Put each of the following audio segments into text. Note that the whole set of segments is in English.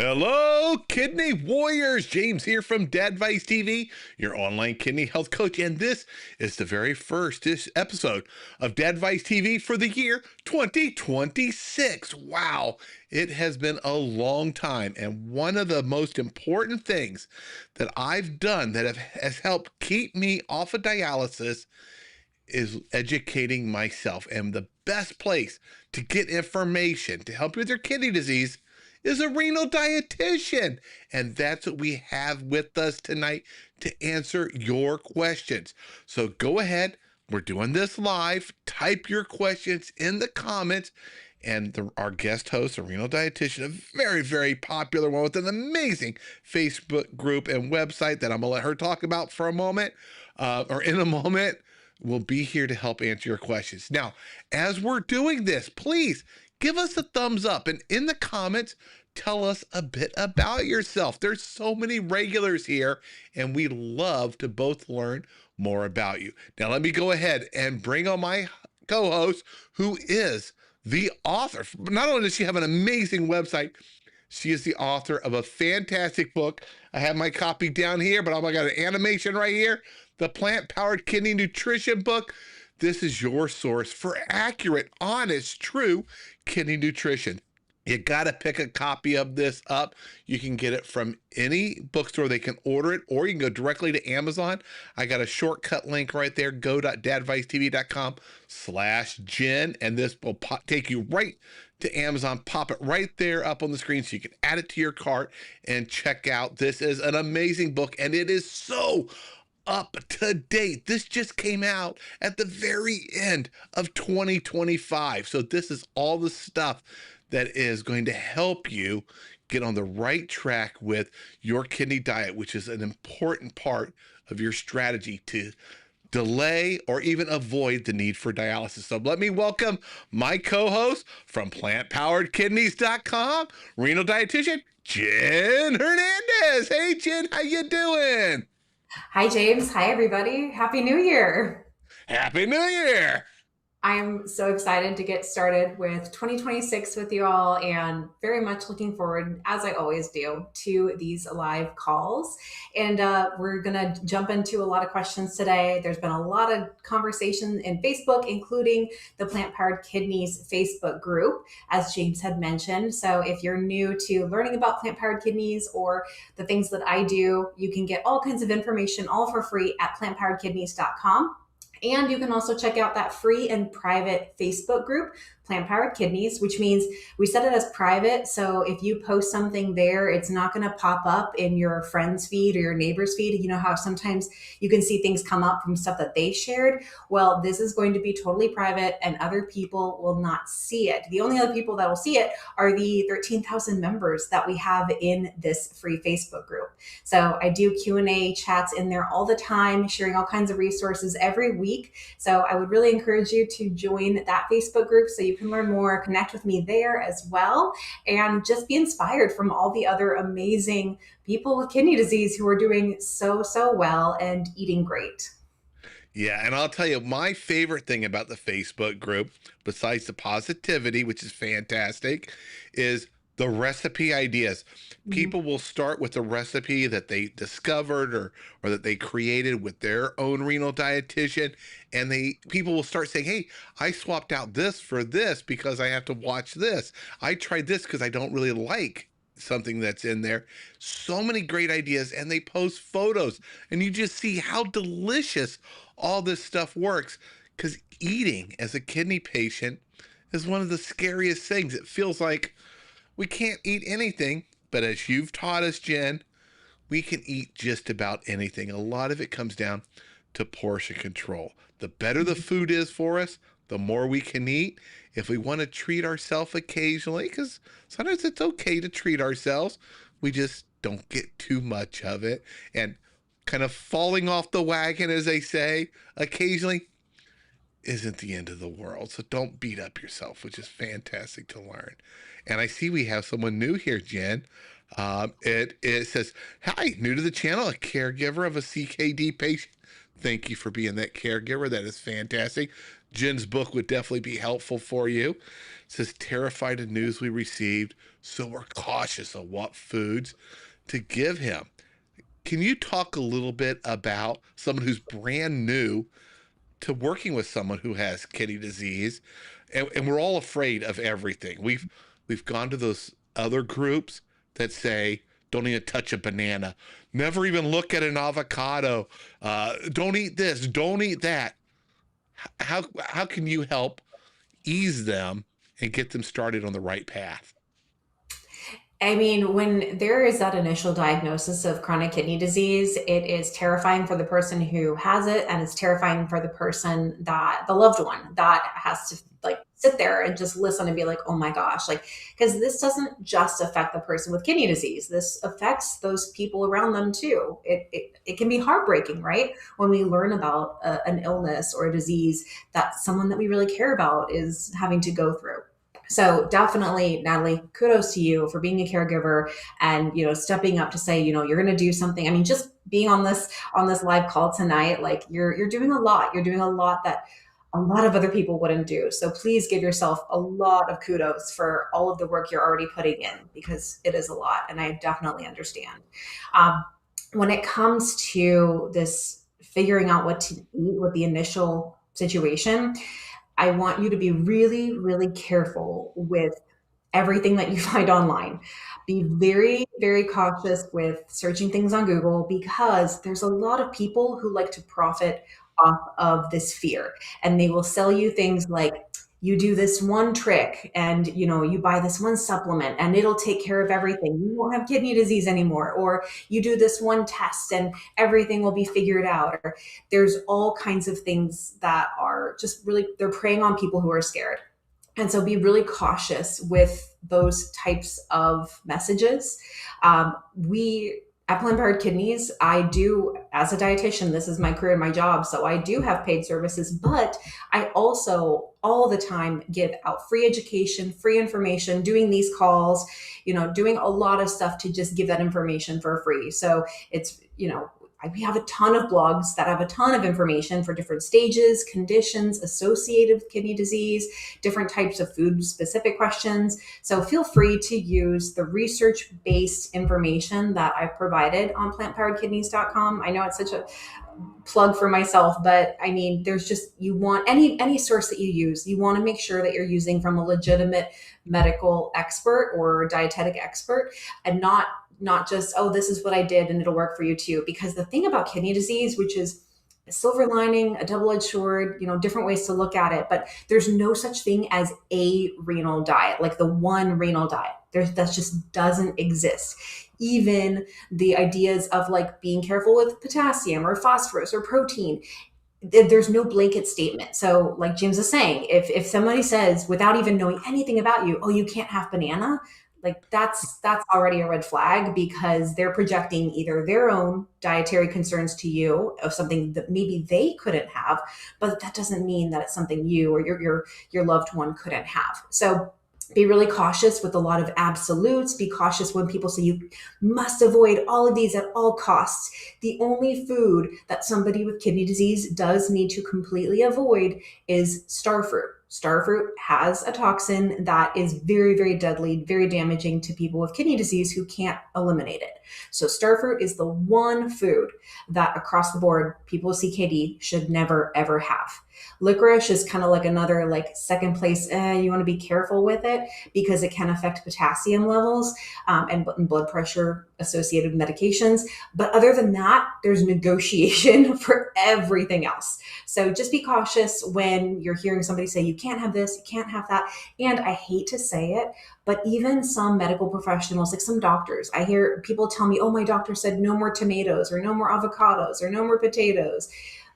Hello, kidney warriors. James here from Dadvice TV, your online kidney health coach. And this is the very first episode of Dadvice TV for the year 2026. Wow, it has been a long time. And one of the most important things that I've done that has helped keep me off of dialysis is educating myself. And the best place to get information to help you with your kidney disease is a renal dietitian. And that's what we have with us tonight to answer your questions. So go ahead, we're doing this live. Type your questions in the comments. And our guest host, a renal dietitian, a very, very popular one with an amazing Facebook group and website that I'm gonna let her talk about for a moment, or in a moment, will be here to help answer your questions. Now, as we're doing this, please give us a thumbs up, and in the comments, tell us a bit about yourself. There's so many regulars here, and we love to both learn more about you. Now, let me go ahead and bring on my co-host, who is the author. Not only does she have an amazing website, she is the author of a fantastic book. I have my copy down here, but I got an animation right here. The Plant-Powered Kidney Nutrition book. This is your source for accurate, honest, true kidney nutrition. You got to pick a copy of this up. You can get it from any bookstore. They can order it, or you can go directly to Amazon. I got a shortcut link right there. go.dadvicetv.com/Jen, and this will take you right to Amazon. Pop it right there up on the screen so you can add it to your cart and check out. This is an amazing book, and it is so up to date. This just came out at the very end of 2025. So this is all the stuff that is going to help you get on the right track with your kidney diet, which is an important part of your strategy to delay or even avoid the need for dialysis. So let me welcome my co-host from plantpoweredkidneys.com, renal dietitian, Jen Hernandez. Hey, Jen, how you doing? Hi, James. Hi, everybody. Happy New Year. Happy New Year. I'm so excited to get started with 2026 with you all and very much looking forward, as I always do, to these live calls. And we're going to jump into a lot of questions today. There's been a lot of conversation in Facebook, including the Plant Powered Kidneys Facebook group, as James had mentioned. So if you're new to learning about plant powered kidneys or the things that I do, you can get all kinds of information all for free at plantpoweredkidneys.com. And you can also check out that free and private Facebook group, Plant Powered Kidneys, which means we set it as private. So if you post something there, it's not going to pop up in your friend's feed or your neighbor's feed. You know how sometimes you can see things come up from stuff that they shared? Well, this is going to be totally private and other people will not see it. The only other people that will see it are the 13,000 members that we have in this free Facebook group. So I do Q&A chats in there all the time, sharing all kinds of resources every week. So I would really encourage you to join that Facebook group so you can learn more, connect with me there as well, and just be inspired from all the other amazing people with kidney disease who are doing so well and eating great. Yeah, and I'll tell you, my favorite thing about the Facebook group, besides the positivity, which is fantastic, is the recipe ideas. People will start with a recipe that they discovered or that they created with their own renal dietitian, and people will start saying, hey, I swapped out this for this because I have to watch this. I tried this because I don't really like something that's in there. So many great ideas, and they post photos, and you just see how delicious all this stuff works, because eating as a kidney patient is one of the scariest things. It feels like we can't eat anything, but as you've taught us, Jen, we can eat just about anything. A lot of it comes down to portion control. The better the food is for us, the more we can eat. If we want to treat ourselves occasionally, because sometimes it's okay to treat ourselves, we just don't get too much of it. And kind of falling off the wagon, as they say, occasionally isn't the end of the world. So don't beat up yourself, which is fantastic to learn. And I see we have someone new here, Jen. It says, hi, new to the channel, a caregiver of a CKD patient. Thank you for being that caregiver. That is fantastic. Jen's book would definitely be helpful for you. It says, terrified of news we received, so we're cautious of what foods to give him. Can you talk a little bit about someone who's brand new to working with someone who has kidney disease? And we're all afraid of everything. We've gone to those other groups that say, don't even touch a banana, never even look at an avocado, don't eat this, don't eat that. How can you help ease them and get them started on the right path? I mean, when there is that initial diagnosis of chronic kidney disease, it is terrifying for the person who has it, and it's terrifying for the person that the loved one that has to like sit there and just listen and be like, oh my gosh, like, because this doesn't just affect the person with kidney disease. This affects those people around them too. It can be heartbreaking, right? When we learn about an illness or a disease that someone that we really care about is having to go through. So definitely, Natalie, kudos to you for being a caregiver and, stepping up to say, you're going to do something. I mean, just being on this live call tonight, like you're doing a lot. You're doing a lot that a lot of other people wouldn't do. So please give yourself a lot of kudos for all of the work you're already putting in, because it is a lot. And I definitely understand. When it comes to this figuring out what to eat with the initial situation, I want you to be really, really careful with everything that you find online. Be very, very cautious with searching things on Google, because there's a lot of people who like to profit off of this fear. And they will sell you things like, you do this one trick and you buy this one supplement and it'll take care of everything. You won't have kidney disease anymore. Or you do this one test and everything will be figured out. Or there's all kinds of things that are just really, they're preying on people who are scared. And so be really cautious with those types of messages. We at Planned Parenthood Kidneys, I do, as a dietitian, this is my career and my job. So I do have paid services, but I also all the time give out free education, free information, doing these calls, doing a lot of stuff to just give that information for free. So it's, we have a ton of blogs that have a ton of information for different stages, conditions associated with kidney disease, different types of food specific questions. So feel free to use the research-based information that I've provided on plantpoweredkidneys.com. I know it's such a plug for myself, but I mean, there's just, you want any source that you use, you want to make sure that you're using from a legitimate medical expert or dietetic expert, and not just, oh, this is what I did and it'll work for you too. Because the thing about kidney disease, which is a silver lining, a double-edged sword, different ways to look at it, but there's no such thing as a renal diet, like the one renal diet. That just doesn't exist. Even the ideas of like being careful with potassium or phosphorus or protein, there's no blanket statement. So like James is saying, if somebody says without even knowing anything about you, oh, you can't have banana, like that's already a red flag, because they're projecting either their own dietary concerns to you of something that maybe they couldn't have, but that doesn't mean that it's something you or your loved one couldn't have. So be really cautious with a lot of absolutes. Be cautious when people say you must avoid all of these at all costs. The only food that somebody with kidney disease does need to completely avoid is star fruit. Star fruit has a toxin that is very, very deadly, very damaging to people with kidney disease who can't eliminate it. So star fruit is the one food that across the board, people with CKD should never, ever have. Licorice is kind of like another like second place. You want to be careful with it because it can affect potassium levels and blood pressure associated medications. But other than that, there's negotiation for everything else. So just be cautious when you're hearing somebody say, you can't have this, you can't have that. And I hate to say it, but even some medical professionals, like some doctors, I hear people tell me, oh, my doctor said no more tomatoes or no more avocados or no more potatoes.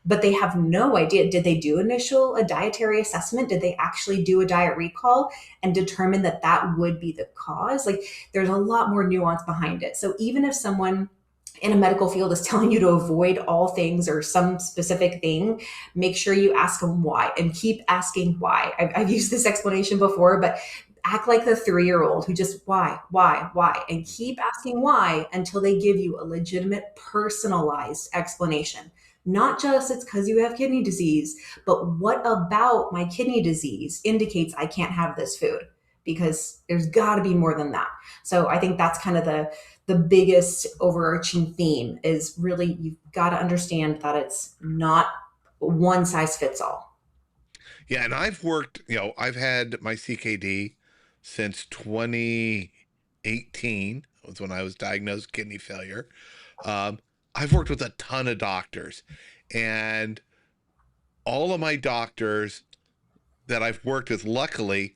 But they have no idea. Did they do a dietary assessment? Did they actually do a diet recall and determine that that would be the cause? Like there's a lot more nuance behind it. So even if someone in a medical field is telling you to avoid all things or some specific thing, make sure you ask them why and keep asking why. I've used this explanation before, but act like the 3-year-old who just why, and keep asking why until they give you a legitimate personalized explanation. Not just it's because you have kidney disease, but what about my kidney disease indicates I can't have this food? Because there's got to be more than that. So I think that's kind of the biggest overarching theme is really you've got to understand that it's not one size fits all. Yeah, and I've worked, I've had my CKD since 2018 was when I was diagnosed kidney failure. Um, I've worked with a ton of doctors, and all of my doctors that I've worked with, luckily,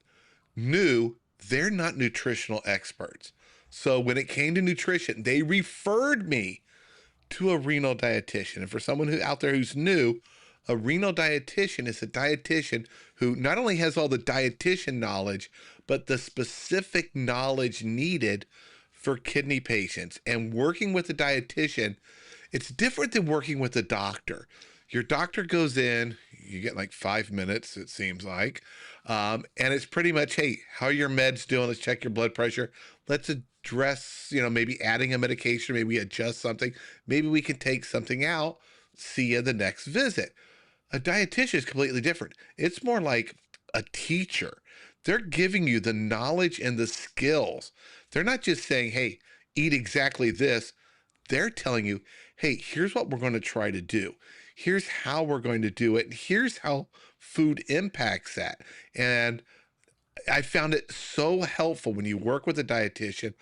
knew they're not nutritional experts. So when it came to nutrition, they referred me to a renal dietitian. And for someone who out there who's new, a renal dietitian is a dietitian who not only has all the dietitian knowledge, but the specific knowledge needed for kidney patients. And working with a dietitian, it's different than working with a doctor. Your doctor goes in, you get like 5 minutes, it seems like. And it's pretty much, hey, how are your meds doing? Let's check your blood pressure. Let's address, maybe adding a medication, maybe adjust something. Maybe we can take something out. See you the next visit. A dietitian is completely different. It's more like a teacher. They're giving you the knowledge and the skills. They're not just saying, hey, eat exactly this. They're telling you, hey, here's what we're going to try to do. Here's how we're going to do it. And here's how food impacts that. And I found it so helpful when you work with a dietitian.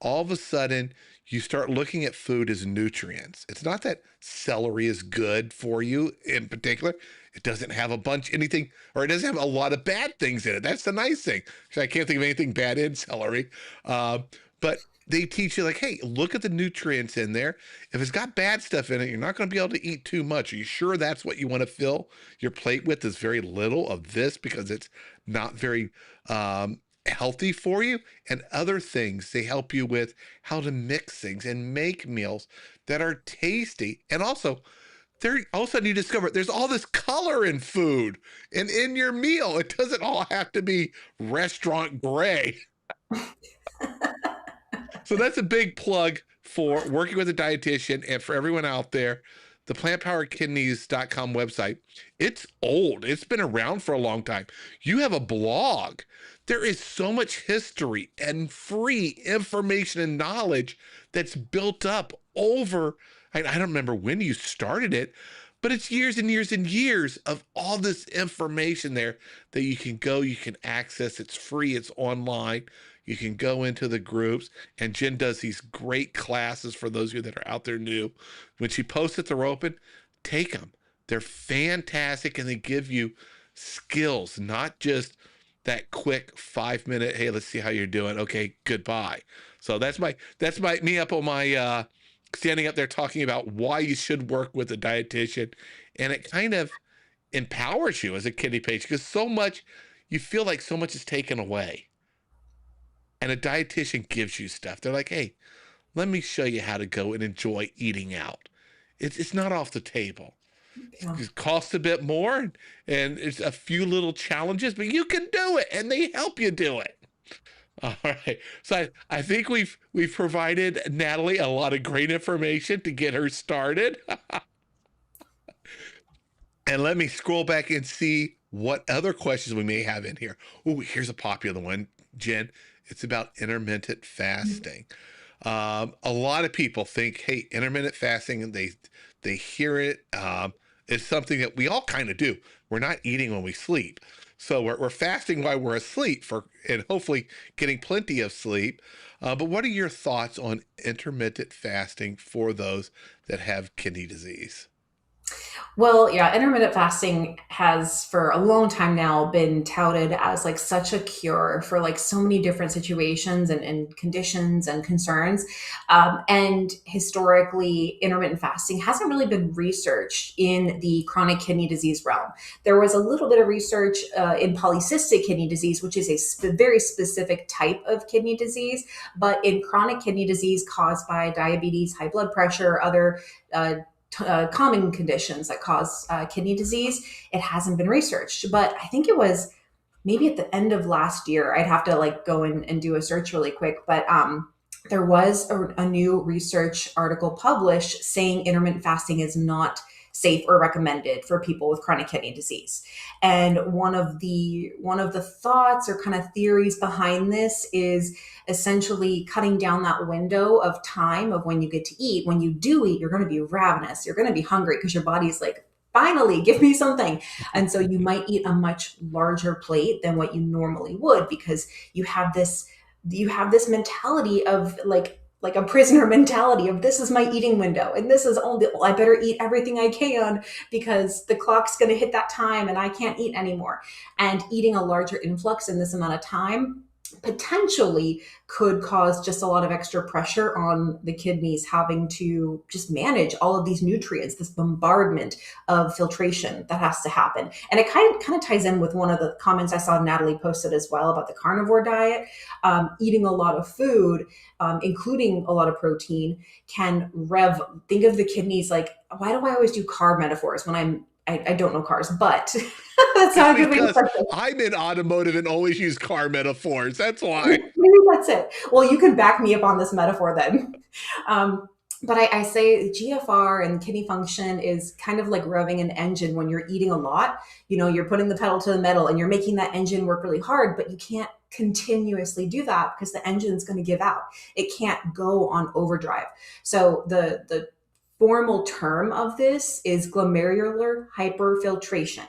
All of a sudden, you start looking at food as nutrients. It's not that celery is good for you in particular. It doesn't have a bunch anything, or it doesn't have a lot of bad things in it. That's the nice thing. I can't think of anything bad in celery. But they teach you like, hey, look at the nutrients in there. If it's got bad stuff in it, you're not going to be able to eat too much. Are you sure that's what you want to fill your plate with? Is very little of this because it's not very healthy for you. And other things, they help you with how to mix things and make meals that are tasty. And also, all of a sudden you discover there's all this color in food and in your meal. It doesn't all have to be restaurant gray. So that's a big plug for working with a dietitian. And for everyone out there, the plantpoweredkidneys.com website, it's old. It's been around for a long time. You have a blog. There is so much history and free information and knowledge that's built up over, I don't remember when you started it, but it's years and years and years of all this information there that you can go, you can access. It's free, it's online. You can go into the groups, and Jen does these great classes for those of you that are out there new. When she posts that they're open, take them. They're fantastic, and they give you skills, not just that quick 5 minute, hey, let's see how you're doing. Okay, goodbye. So that's me up on my standing up there talking about why you should work with a dietitian. And it kind of empowers you as a kidney patient because you feel like so much is taken away. And a dietitian gives you stuff. They're like, hey, let me show you how to go and enjoy eating out. It's not off the table. Yeah. It costs a bit more and it's a few little challenges, but you can do it and they help you do it. All right. So I think we've provided Natalie a lot of great information to get her started. And let me scroll back and see what other questions we may have in here. Oh, here's a popular one, Jen. It's about intermittent fasting. A lot of people think, hey, intermittent fasting, and they hear it. It's something that we all kind of do. We're not eating when we sleep. So we're fasting while we're asleep and hopefully getting plenty of sleep. But what are your thoughts on intermittent fasting for those that have kidney disease? Well, yeah, intermittent fasting has for a long time now been touted as like such a cure for like so many different situations and conditions and concerns. And historically, intermittent fasting hasn't really been researched in the chronic kidney disease realm. There was a little bit of research in polycystic kidney disease, which is a very specific type of kidney disease, but in chronic kidney disease caused by diabetes, high blood pressure, other common conditions that cause kidney disease, it hasn't been researched. But I think it was maybe at the end of last year. I'd have to like go in and do a search really quick, but there was a new research article published saying intermittent fasting is not safe or recommended for people with chronic kidney disease. And one of the thoughts or kind of theories behind this is essentially cutting down that window of time of when you get to eat. When you do eat, you're going to be ravenous. You're going to be hungry because your body's like, finally, give me something. And so you might eat a much larger plate than what you normally would, because you have this mentality of like a prisoner mentality of, this is my eating window and this is only, I better eat everything I can because the clock's going to hit that time and I can't eat anymore. And eating a larger influx in this amount of time potentially could cause just a lot of extra pressure on the kidneys, having to just manage all of these nutrients, this bombardment of filtration that has to happen. And it kind of ties in with one of the comments I saw Natalie posted as well about the carnivore diet. Eating a lot of food, including a lot of protein, can think of the kidneys like, why do I always do carb metaphors when I don't know cars, but that's how I could Because I'm in automotive and always use car metaphors. That's why. Maybe that's it. Well, you can back me up on this metaphor then. But I say GFR and kidney function is kind of like revving an engine when you're eating a lot. You're putting the pedal to the metal and you're making that engine work really hard, but you can't continuously do that because the engine's going to give out. It can't go on overdrive. So the formal term of this is glomerular hyperfiltration.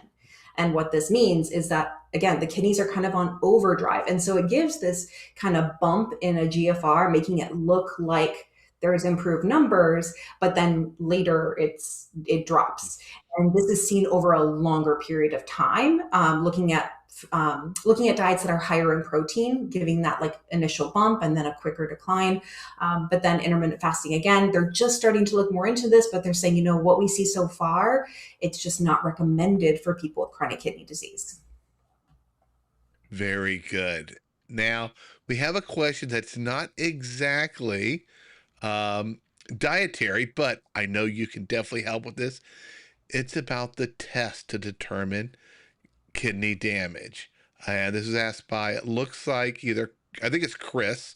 And what this means is that, again, the kidneys are kind of on overdrive. And so it gives this kind of bump in a GFR, making it look like there's improved numbers, but then later it drops. And this is seen over a longer period of time, looking at diets that are higher in protein, giving that like initial bump and then a quicker decline. But then intermittent fasting, again, they're just starting to look more into this, but they're saying, what we see so far, it's just not recommended for people with chronic kidney disease. Very good. Now, we have a question that's not exactly dietary, but I know you can definitely help with this. It's about the test to determine kidney damage. And this is asked by, it looks like I think it's Chris.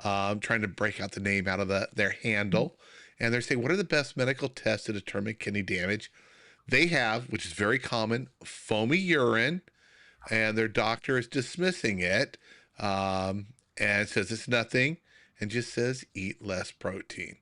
I'm trying to break out the name out of their handle. And they're saying, what are the best medical tests to determine kidney damage? They have, which is very common, foamy urine, and their doctor is dismissing it and says it's nothing and just says eat less protein.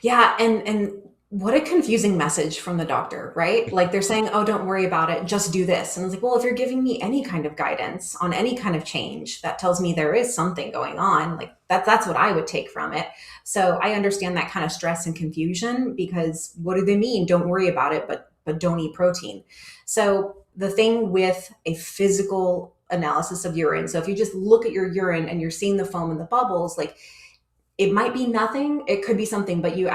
Yeah, and what a confusing message from the doctor, right? Like they're saying, oh, don't worry about it, just do this. And it's like, well, if you're giving me any kind of guidance on any kind of change, that tells me there is something going on. Like that's what I would take from it. So I understand that kind of stress and confusion, because what do they mean? Don't worry about it, but don't eat protein. So the thing with a physical analysis of urine, so if you just look at your urine and you're seeing the foam and the bubbles, like it might be nothing, it could be something, but you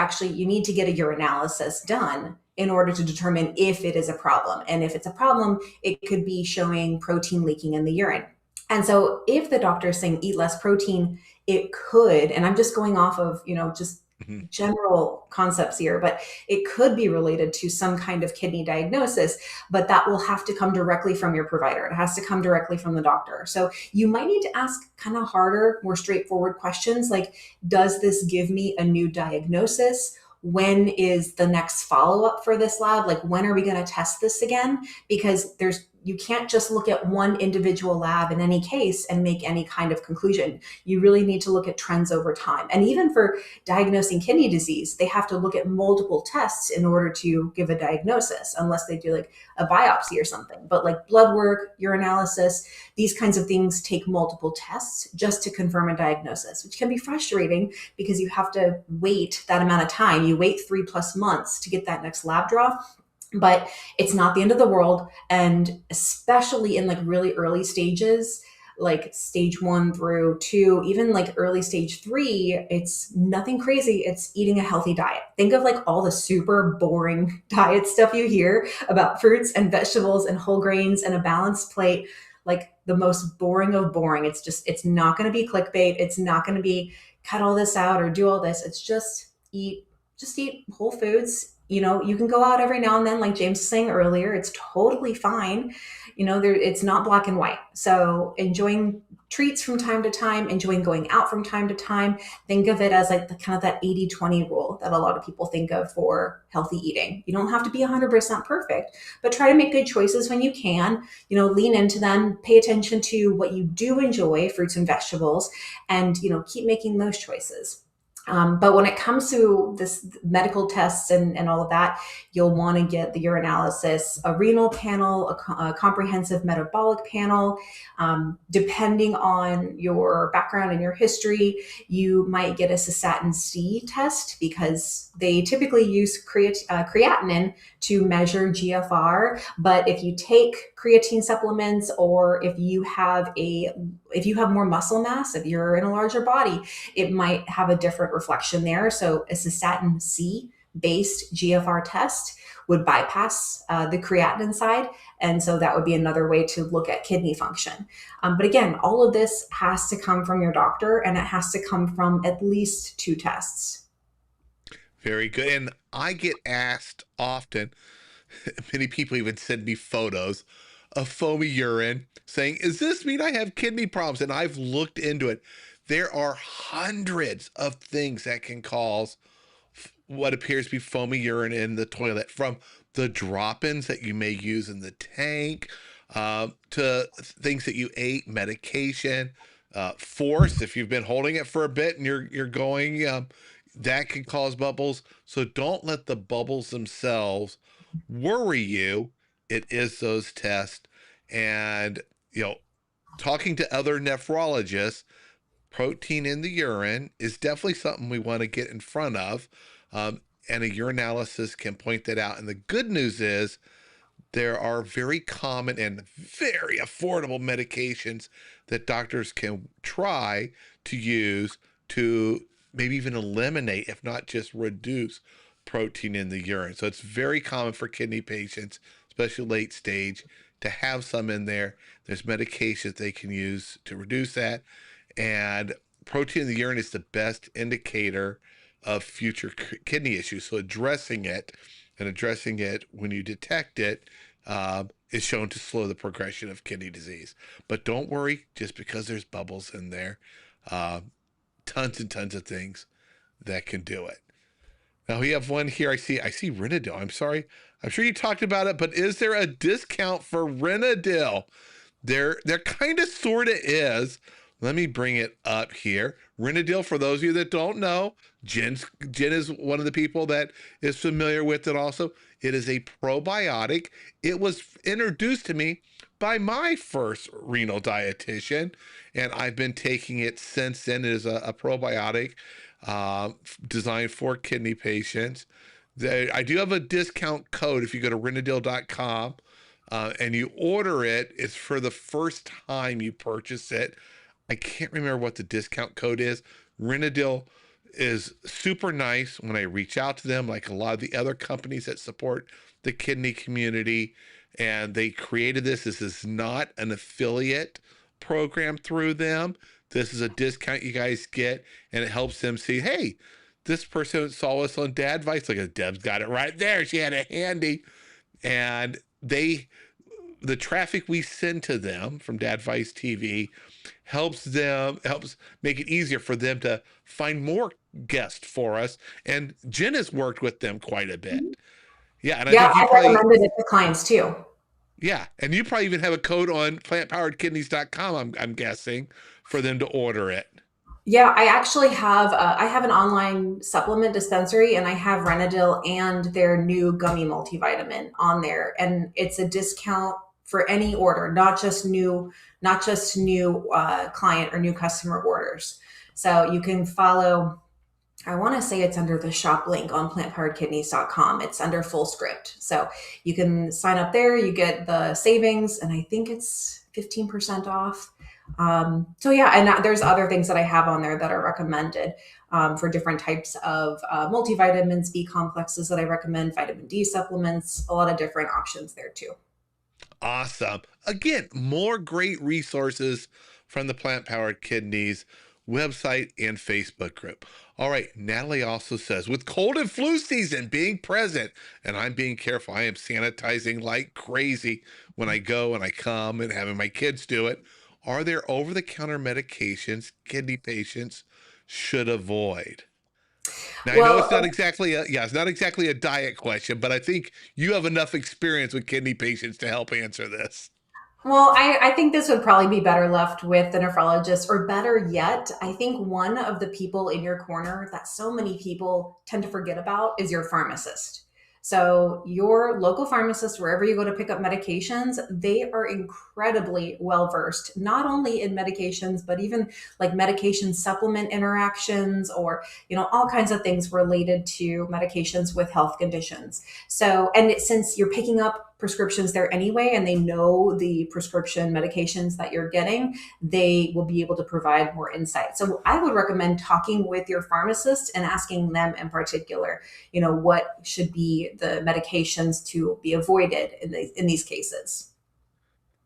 need to get a urinalysis done in order to determine if it is a problem. And if it's a problem, it could be showing protein leaking in the urine. And so if the doctor is saying eat less protein, it could, and I'm just going off of, just general concepts here, but it could be related to some kind of kidney diagnosis, but that will have to come directly from your provider. It has to come directly from the doctor. So you might need to ask kind of harder, more straightforward questions like, does this give me a new diagnosis? When is the next follow-up for this lab? Like, when are we going to test this again? Because you can't just look at one individual lab in any case and make any kind of conclusion. You really need to look at trends over time. And even for diagnosing kidney disease, they have to look at multiple tests in order to give a diagnosis, unless they do like a biopsy or something. But like blood work, urinalysis, these kinds of things take multiple tests just to confirm a diagnosis, which can be frustrating because you have to wait that amount of time. You wait 3+ months to get that next lab draw. But it's not the end of the world. And especially in like really early stages, like stage 1 through 2, even like early stage 3, it's nothing crazy. It's eating a healthy diet. Think of like all the super boring diet stuff you hear about fruits and vegetables and whole grains and a balanced plate, like the most boring of boring. It's not going to be clickbait. It's not going to be cut all this out or do all this. It's just eat whole foods. You can go out every now and then, like James was saying earlier, it's totally fine. It's not black and white. So enjoying treats from time to time, enjoying going out from time to time. Think of it as like the kind of that 80-20 rule that a lot of people think of for healthy eating. You don't have to be 100% perfect, but try to make good choices when you can. Lean into them, pay attention to what you do enjoy, fruits and vegetables, and keep making those choices. But when it comes to this medical tests and all of that, you'll want to get the urinalysis, a renal panel, a comprehensive metabolic panel. Depending on your background and your history, you might get a cystatin C test because they typically use creatinine to measure GFR. But if you take creatine supplements, or if you have more muscle mass, if you're in a larger body, it might have a different reflection there. So a cystatin C based GFR test would bypass the creatinine side. And so that would be another way to look at kidney function. But again, all of this has to come from your doctor, and it has to come from at least 2 tests. Very good. And I get asked often, many people even send me photos of foamy urine saying, "Does this mean I have kidney problems?" And I've looked into it. There are hundreds of things that can cause what appears to be foamy urine in the toilet, from the drop-ins that you may use in the tank, to things that you ate, medication, force. If you've been holding it for a bit and you're going, that can cause bubbles. So don't let the bubbles themselves worry you. It is those tests. And, talking to other nephrologists, protein in the urine is definitely something we want to get in front of. And a urinalysis can point that out. And the good news is there are very common and very affordable medications that doctors can try to use to maybe even eliminate, if not just reduce, protein in the urine. So it's very common for kidney patients, especially late stage, to have some in there. There's medications they can use to reduce that. And protein in the urine is the best indicator of future kidney issues. So addressing it when you detect it is shown to slow the progression of kidney disease. But don't worry, just because there's bubbles in there, tons and tons of things that can do it. Now we have one here. I see Renadyl. I'm sorry. I'm sure you talked about it, but is there a discount for Renadyl? There kind of sort of is. Let me bring it up here. Renadyl, for those of you that don't know, Jen is one of the people that is familiar with it also. It is a probiotic. It was introduced to me by my first renal dietitian, and I've been taking it since then. It is a probiotic designed for kidney patients. I do have a discount code if you go to Renadyl.com and you order it. It's for the first time you purchase it. I can't remember what the discount code is. Renadyl is super nice when I reach out to them, like a lot of the other companies that support the kidney community. And they created this. This is not an affiliate program through them. This is a discount you guys get, and it helps them see, hey, this person saw us on Dadvice. Like, Deb's got it right there. She had it handy. And the traffic we send to them from Dadvice TV helps make it easier for them to find more guests for us. And Jen has worked with them quite a bit. Yeah, and I think you probably recommended it to clients too. Yeah, and you probably even have a code on plantpoweredkidneys.com, I'm guessing, for them to order it. Yeah, I actually have I have an online supplement dispensary, and I have Renadyl and their new gummy multivitamin on there, and it's a discount for any order, not just new client or new customer orders. So you can follow. I want to say it's under the shop link on plantpoweredkidneys.com. It's under full script. So you can sign up there, you get the savings, and I think it's 15% off. So yeah, and there's other things that I have on there that are recommended for different types of multivitamins, B complexes that I recommend, vitamin D supplements, a lot of different options there too. Awesome. Again, more great resources from the Plant Powered Kidneys website and Facebook group. All right, Natalie also says, with cold and flu season being present, and I'm being careful, I am sanitizing like crazy when I go and I come and having my kids do it. Are there over-the-counter medications kidney patients should avoid? Now, I know it's not Well, exactly it's not exactly a diet question, but I think you have enough experience with kidney patients to help answer this. I think this would probably be better left with the nephrologist, or better yet, I think one of the people in your corner that so many people tend to forget about is your pharmacist. So, your local pharmacist, wherever you go to pick up medications, they are incredibly well versed, not only in medications, but even like medication supplement interactions, or, all kinds of things related to medications with health conditions. So, since you're picking up prescriptions there anyway, and they know the prescription medications that you're getting, they will be able to provide more insight. So I would recommend talking with your pharmacist and asking them in particular, what should be the medications to be avoided in these cases.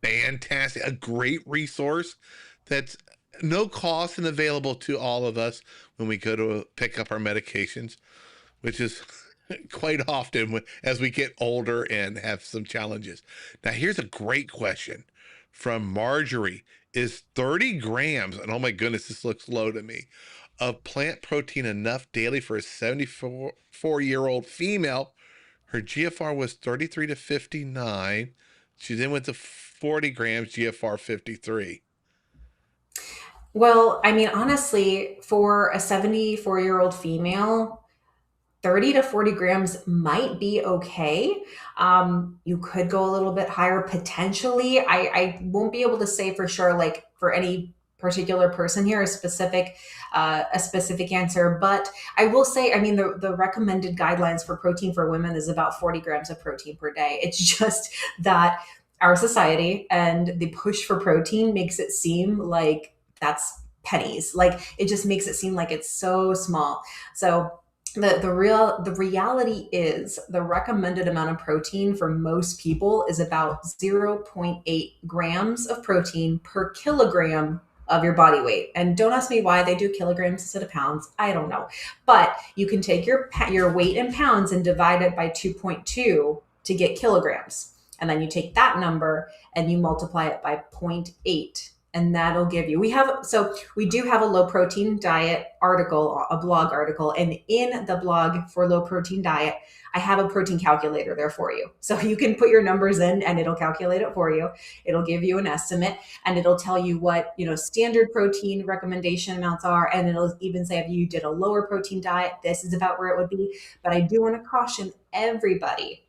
Fantastic. A great resource that's no cost and available to all of us when we go to pick up our medications, which is quite often as we get older and have some challenges. Now, here's a great question from Marjorie. Is 30 grams, and oh my goodness, this looks low to me, of plant protein enough daily for a 74-year-old female? Her GFR was 33 to 59. She then went to 40 grams, GFR 53. Well, I mean, honestly, for a 74-year-old female, 30 to 40 grams might be okay. You could go a little bit higher potentially. I won't be able to say for sure, like for any particular person here, a specific answer. But I will say, I mean, the recommended guidelines for protein for women is about 40 grams of protein per day. It's just that our society and the push for protein makes it seem like that's pennies. Like it just makes it seem like it's so small. So the reality is the recommended amount of protein for most people is about zero point 0.8 grams of protein per kilogram of your body weight. And don't ask me why they do kilograms instead of pounds. I don't know. But you can take your weight in pounds and divide it by 2.2 to get kilograms. And then you take that number and you multiply it by zero point 0.8, and that'll give you, we do have a low protein diet article, a blog article, and in the blog for low protein diet, I have a protein calculator there for you. So you can put your numbers in and it'll calculate it for you. It'll give you an estimate, and it'll tell you what, standard protein recommendation amounts are. And it'll even say if you did a lower protein diet, this is about where it would be. But I do want to caution everybody,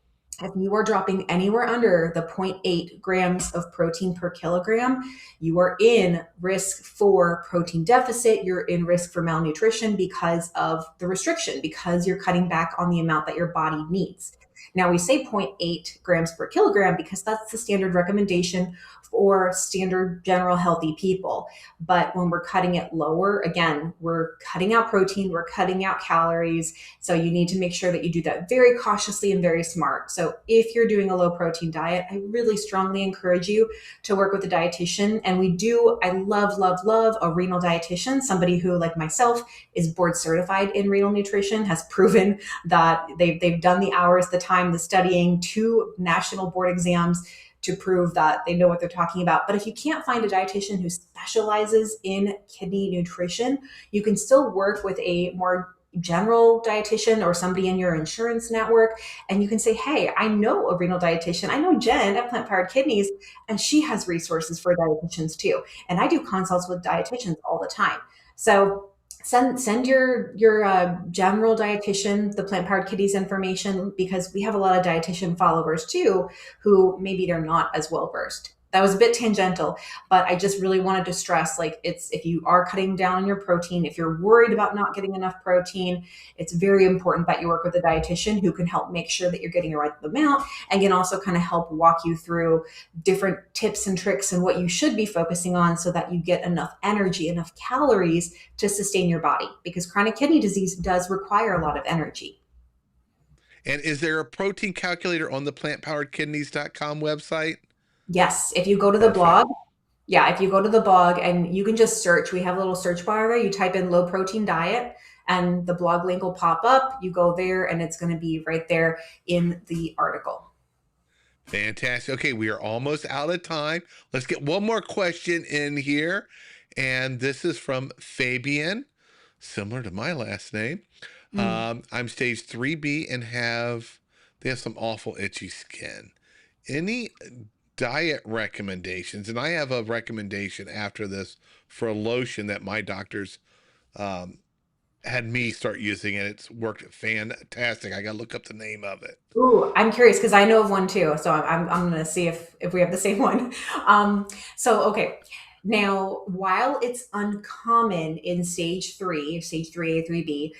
if you are dropping anywhere under the zero point 0.8 grams of protein per kilogram, you are in risk for protein deficit. You're in risk for malnutrition because of the restriction, because you're cutting back on the amount that your body needs. Now, we say 0.8 grams per kilogram because that's the standard recommendation for standard general healthy people. But when we're cutting it lower, again, we're cutting out protein, we're cutting out calories. So you need to make sure that you do that very cautiously and very smart. So if you're doing a low protein diet, I really strongly encourage you to work with a dietitian. And I love, love, love a renal dietitian, somebody who, like myself, is board certified in renal nutrition, has proven that they've done the hours, the time, the studying, 2 national board exams to prove that they know what they're talking about. But if you can't find a dietitian who specializes in kidney nutrition, you can still work with a more general dietitian or somebody in your insurance network. And you can say, hey, I know a renal dietitian. I know Jen at Plant Powered Kidneys, and she has resources for dietitians too. And I do consults with dietitians all the time. So send your general dietitian the Plant Powered Kidneys information, because we have a lot of dietitian followers too who maybe they're not as well versed. That was a bit tangential, but I just really wanted to stress, like, if you are cutting down on your protein, if you're worried about not getting enough protein, it's very important that you work with a dietitian who can help make sure that you're getting the right amount, and can also kind of help walk you through different tips and tricks and what you should be focusing on so that you get enough energy, enough calories to sustain your body, because chronic kidney disease does require a lot of energy. And is there a protein calculator on the plantpoweredkidneys.com website? Yes, if you go to the blog, if you go to the blog and you can just search, we have a little search bar there. You type in low protein diet and the blog link will pop up. You go there and it's going to be right there in the article. Fantastic. Okay, we are almost out of time. Let's get one more question in here. And this is from Fabian, similar to my last name. Mm. I'm stage 3B and they have some awful itchy skin. Any diet recommendations? And I have a recommendation after this for a lotion that my doctors um, had me start using, and it's worked fantastic. I got to look up the name of it. Ooh, I'm curious because I know of one too. So I'm going to see if we have the same one. Okay. Now, while it's uncommon in stage 3A, 3B,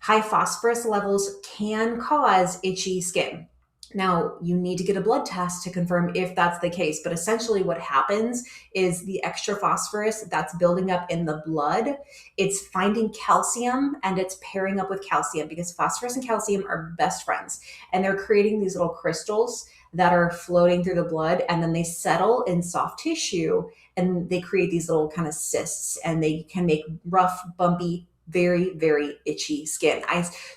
high phosphorus levels can cause itchy skin. Now, you need to get a blood test to confirm if that's the case. But essentially, what happens is the extra phosphorus that's building up in the blood, it's finding calcium and it's pairing up with calcium because phosphorus and calcium are best friends. And they're creating these little crystals that are floating through the blood and then they settle in soft tissue and they create these little kind of cysts and they can make rough, bumpy, very, very itchy skin.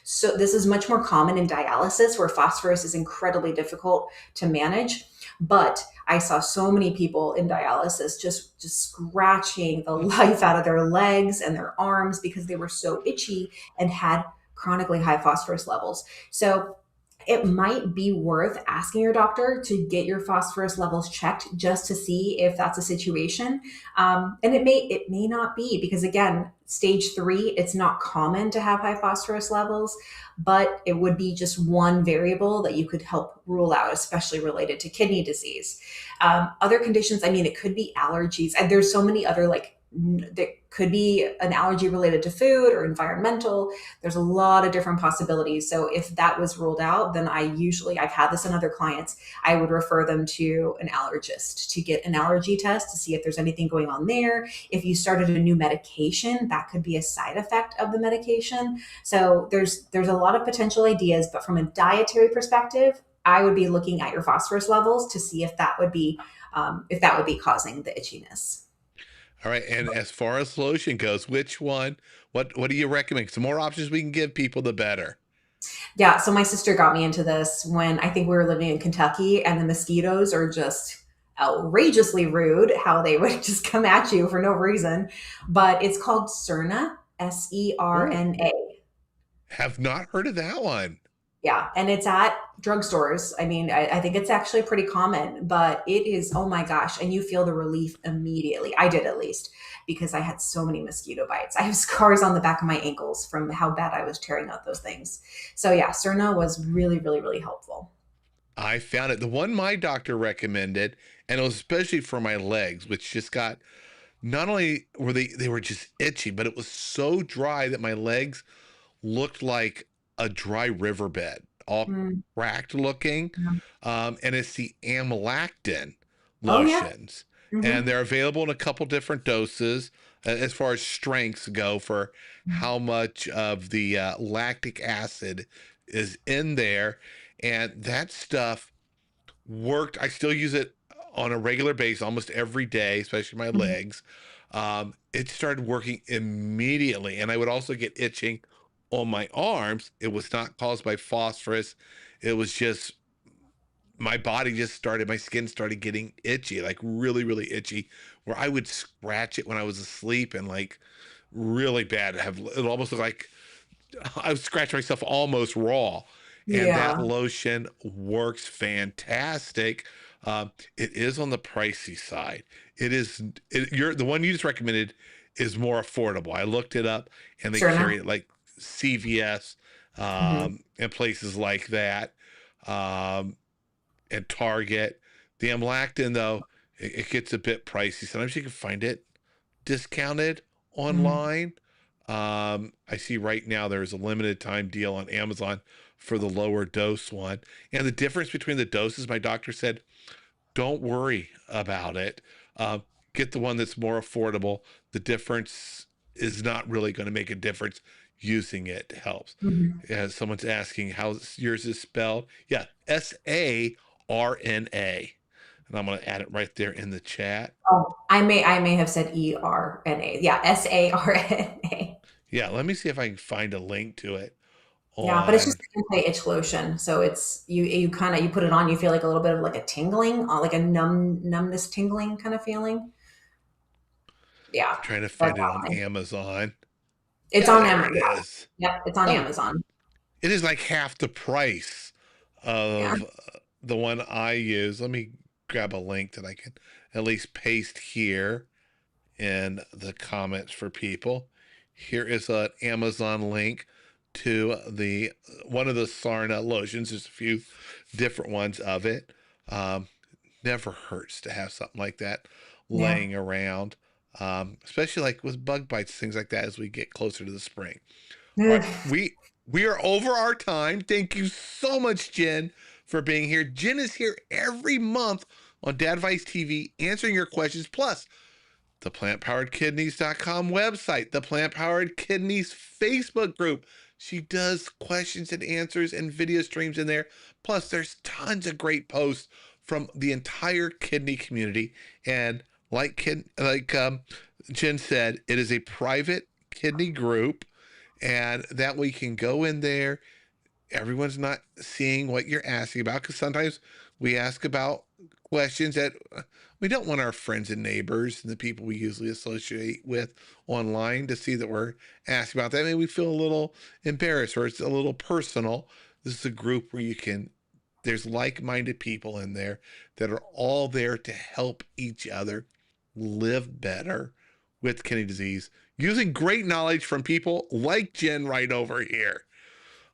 So this is much more common in dialysis where phosphorus is incredibly difficult to manage. But I saw so many people in dialysis just scratching the life out of their legs and their arms because they were so itchy and had chronically high phosphorus levels. So it might be worth asking your doctor to get your phosphorus levels checked just to see if that's a situation. And it may not be because again, stage 3, it's not common to have high phosphorus levels, but it would be just one variable that you could help rule out, especially related to kidney disease. Other conditions, I mean, it could be allergies, and there's so many other that could be an allergy related to food or environmental. There's a lot of different possibilities. So if that was ruled out, then I've had this in other clients, I would refer them to an allergist to get an allergy test to see if there's anything going on there. If you started a new medication, that could be a side effect of the medication. So there's a lot of potential ideas, but from a dietary perspective, I would be looking at your phosphorus levels to see if that would be causing the itchiness. All right, and as far as lotion goes, which one? What do you recommend? The more options we can give people, the better. Yeah, so my sister got me into this when I think we were living in Kentucky, and the mosquitoes are just outrageously rude how they would just come at you for no reason. But it's called Cerna, Ooh, Serna. have not heard of that one. Yeah, and it's at drugstores. I mean, I think it's actually pretty common, but it is, oh my gosh, and you feel the relief immediately. I did at least because I had so many mosquito bites. I have scars on the back of my ankles from how bad I was tearing out those things. So yeah, Cerna was really, really, really helpful. I found it. The one my doctor recommended, and it was especially for my legs, which just got not only were they were just itchy, but it was so dry that my legs looked like a dry riverbed, all Mm, cracked looking. yeah. And it's the amlactin Oh yeah. lotions. And Hmm. they're available in a couple different doses as far as strengths go for how much of the lactic acid is in there. And that stuff worked. I still use it on a regular basis almost every day, especially my Hmm. legs. It started working immediately, and I would also get itching on my arms. It was not caused by phosphorus. It was just my skin started getting itchy, like really, really itchy, where I would scratch it when I was asleep and like really bad. It almost looked like I would scratch myself almost raw. And that Yeah. lotion works fantastic. It is on the pricey side. The one you just recommended is more affordable. I looked it up and they Cerna. carry it like CVS Hmm. and places like that. Um, and Target. The Amlactin, though, it gets a bit pricey. Sometimes you can find it discounted Hmm. online. I see right now there's a limited time deal on Amazon for the lower dose one. And the difference between the doses, my doctor said, don't worry about it. Get the one that's more affordable. The difference is not really going to make a difference. Using it helps. Hmm. Someone's asking how yours is spelled. Yeah, SARNA. And I'm going to add it right there in the chat. Oh, I may have said Erna. Yeah, Sarna. Yeah, let me see if I can find a link to it Yeah, but it's just on. the anti-itch lotion. So it's you kind of you put it on, you feel like a little bit of like a tingling, like a numbness tingling kind of feeling. Yeah, I'm trying to that's find it on awesome. Amazon. It's Yeah, on there Amazon. it is. Yep, it's on Oh, Amazon. it is like half the price Yeah. of the one I use. Let me grab a link that I can at least paste here in the comments for people. Here is an Amazon link to the one of the Sarna lotions. There's a few different ones of it. Um, Never hurts to have something like that Yeah. laying around, especially like with bug bites, things like that as we get closer to the spring. All right, we are over our time. Thank you so much, Jen, for being here. Jen is here every month on Dadvice TV answering your questions. Plus, the plantpoweredkidneys.com website, the Plant Powered Kidneys Facebook group. She does questions and answers and video streams in there. Plus, there's tons of great posts from the entire kidney community. And Jen said, it is a private kidney group, and that we can go in there. Everyone's not seeing what you're asking about, because sometimes we ask about questions that we don't want our friends and neighbors and the people we usually associate with online to see that we're asking about that. Maybe we feel a little embarrassed or it's a little personal. This is a group where there's like-minded people in there that are all there to help each other live better with kidney disease using great knowledge from people like Jen right over here.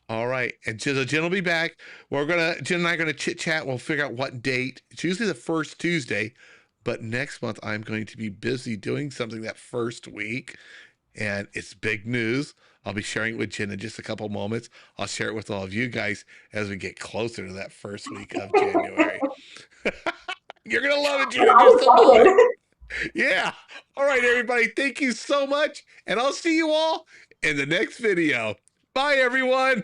All right. And Jen will be back. Jen and I are gonna chit chat. We'll figure out what date. It's usually the first Tuesday, but next month I'm going to be busy doing something that first week, and it's big news. I'll be sharing it with Jen in just a couple moments. I'll share it with all of you guys as we get closer to that first week of January. You're gonna love it, Jen, in I'm just a moment. excited. Yeah. All right, everybody. Thank you so much, and I'll see you all in the next video. Bye, everyone.